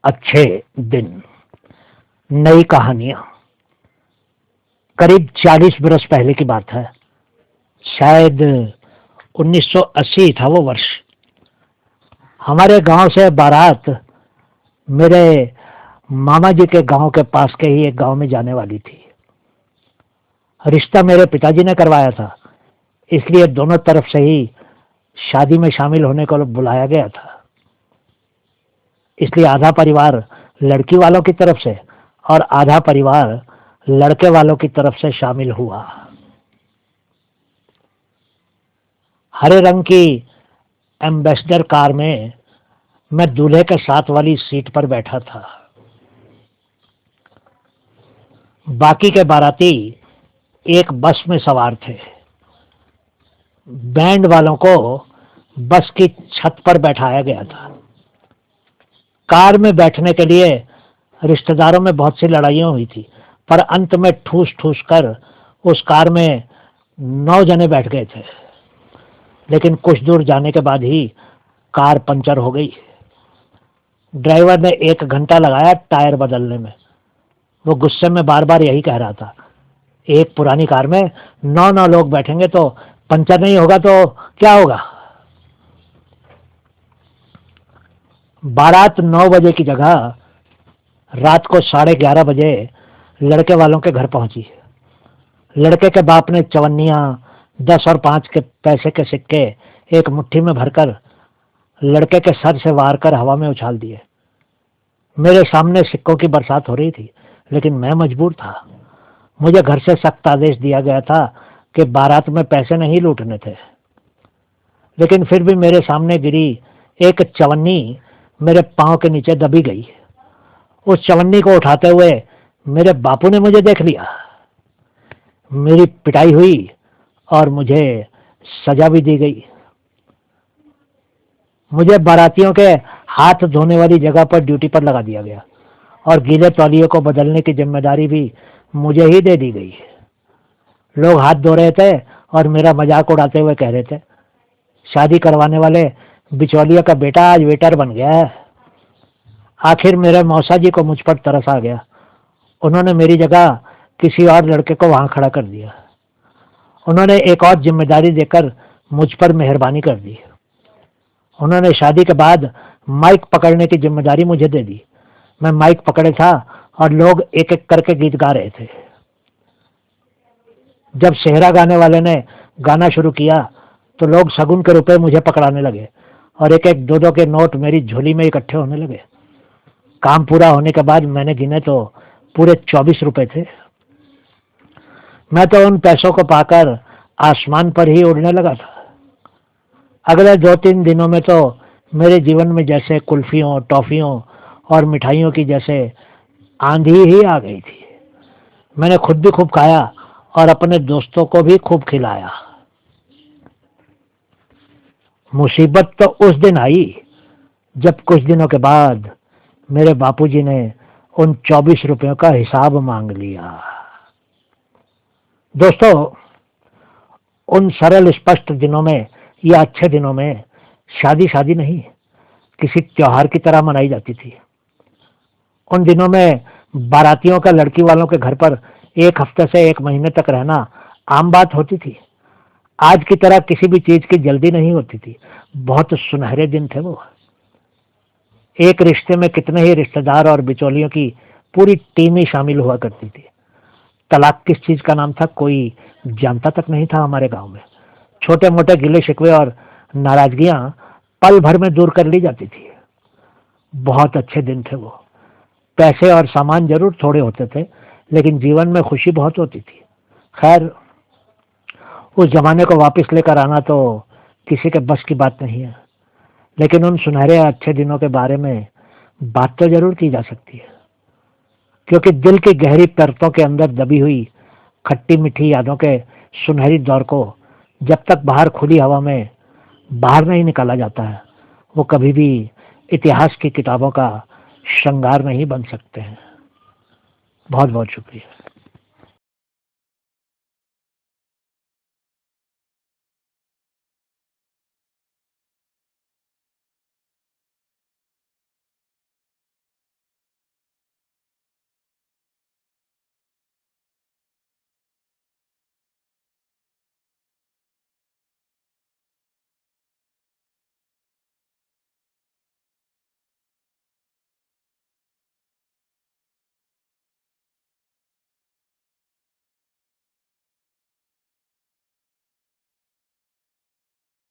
अच्छे दिन, नई कहानियां। करीब 40 बरस पहले की बात है। शायद 1980 था वो वर्ष। हमारे गांव से बारात मेरे मामा जी के गांव के पास के ही एक गांव में जाने वाली थी। रिश्ता मेरे पिताजी ने करवाया था, इसलिए दोनों तरफ से ही शादी में शामिल होने को बुलाया गया था। इसलिए आधा परिवार लड़की वालों की तरफ से और आधा परिवार लड़के वालों की तरफ से शामिल हुआ। हरे रंग की एम्बेसडर कार में मैं दूल्हे के साथ वाली सीट पर बैठा था। बाकी के बाराती एक बस में सवार थे। बैंड वालों को बस की छत पर बैठाया गया था। कार में बैठने के लिए रिश्तेदारों में बहुत सी लड़ाइयां हुई थी, पर अंत में ठूस ठूस कर उस कार में 9 जने बैठ गए थे। लेकिन कुछ दूर जाने के बाद ही कार पंचर हो गई। ड्राइवर ने 1 घंटा लगाया टायर बदलने में। वो गुस्से में बार बार यही कह रहा था, एक पुरानी कार में 9 लोग बैठेंगे तो पंचर नहीं होगा तो क्या होगा। बारात 9 बजे की जगह रात को 11:30 बजे लड़के वालों के घर पहुंची। लड़के के बाप ने चवन्नियां, 10 और 5 के पैसे के सिक्के एक मुट्ठी में भरकर लड़के के सर से वार कर हवा में उछाल दिए। मेरे सामने सिक्कों की बरसात हो रही थी, लेकिन मैं मजबूर था। मुझे घर से सख्त आदेश दिया गया था कि बारात में पैसे नहीं लूटने थे। लेकिन फिर भी मेरे सामने गिरी एक चवन्नी मेरे पांव के नीचे दबी गई। उस चवन्नी को उठाते हुए मेरे बापू ने मुझे देख लिया। मेरी पिटाई हुई और मुझे सजा भी दी गई। मुझे बारातियों के हाथ धोने वाली जगह पर ड्यूटी पर लगा दिया गया और गीले तौलिए को बदलने की जिम्मेदारी भी मुझे ही दे दी गई। लोग हाथ धो रहे थे और मेरा मजाक उड़ाते हुए कह रहे थे, शादी करवाने वाले बिचौलिया का बेटा आज वेटर बन गया है। आखिर मेरे मौसा जी को मुझ पर तरस आ गया। उन्होंने मेरी जगह किसी और लड़के को वहां खड़ा कर दिया। उन्होंने एक और जिम्मेदारी देकर मुझ पर मेहरबानी कर दी। उन्होंने शादी के बाद माइक पकड़ने की जिम्मेदारी मुझे दे दी। मैं माइक पकड़े था और लोग एक एक करके गीत गा रहे थे। जब सेहरा गाने वाले ने गाना शुरू किया तो लोग शगुन के रुपए मुझे पकड़ाने लगे और एक एक 2-2 के नोट मेरी झोली में इकट्ठे होने लगे। काम पूरा होने के बाद मैंने गिने तो पूरे 24 रुपए थे। मैं तो उन पैसों को पाकर आसमान पर ही उड़ने लगा था। अगले 2-3 दिनों में तो मेरे जीवन में जैसे कुल्फियों, टॉफियों और मिठाइयों की जैसे आंधी ही आ गई थी। मैंने खुद भी खूब खाया और अपने दोस्तों को भी खूब खिलाया। मुसीबत तो उस दिन आई जब कुछ दिनों के बाद मेरे बापूजी ने उन 24 रुपयों का हिसाब मांग लिया। दोस्तों, उन सरल स्पष्ट दिनों में या अच्छे दिनों में शादी नहीं, किसी त्योहार की तरह मनाई जाती थी। उन दिनों में बारातियों का लड़की वालों के घर पर 1 हफ्ते से 1 महीने तक रहना आम बात होती थी। आज की तरह किसी भी चीज की जल्दी नहीं होती थी। बहुत सुनहरे दिन थे वो। एक रिश्ते में कितने ही रिश्तेदार और बिचौलियों की पूरी टीम ही शामिल हुआ करती थी। तलाक किस चीज का नाम था कोई जानता तक नहीं था हमारे गांव में। छोटे मोटे गिले शिकवे और नाराजगियां पल भर में दूर कर ली जाती थी। बहुत अच्छे दिन थे वो। पैसे और सामान जरूर थोड़े होते थे, लेकिन जीवन में खुशी बहुत होती थी। खैर, उस जमाने को वापस लेकर आना तो किसी के बस की बात नहीं है, लेकिन उन सुनहरे अच्छे दिनों के बारे में बात तो जरूर की जा सकती है, क्योंकि दिल की गहरी परतों के अंदर दबी हुई खट्टी मीठी यादों के सुनहरी दौर को जब तक बाहर खुली हवा में बाहर नहीं निकाला जाता है, वो कभी भी इतिहास की किताबों का श्रृंगार नहीं बन सकते हैं। बहुत बहुत शुक्रिया।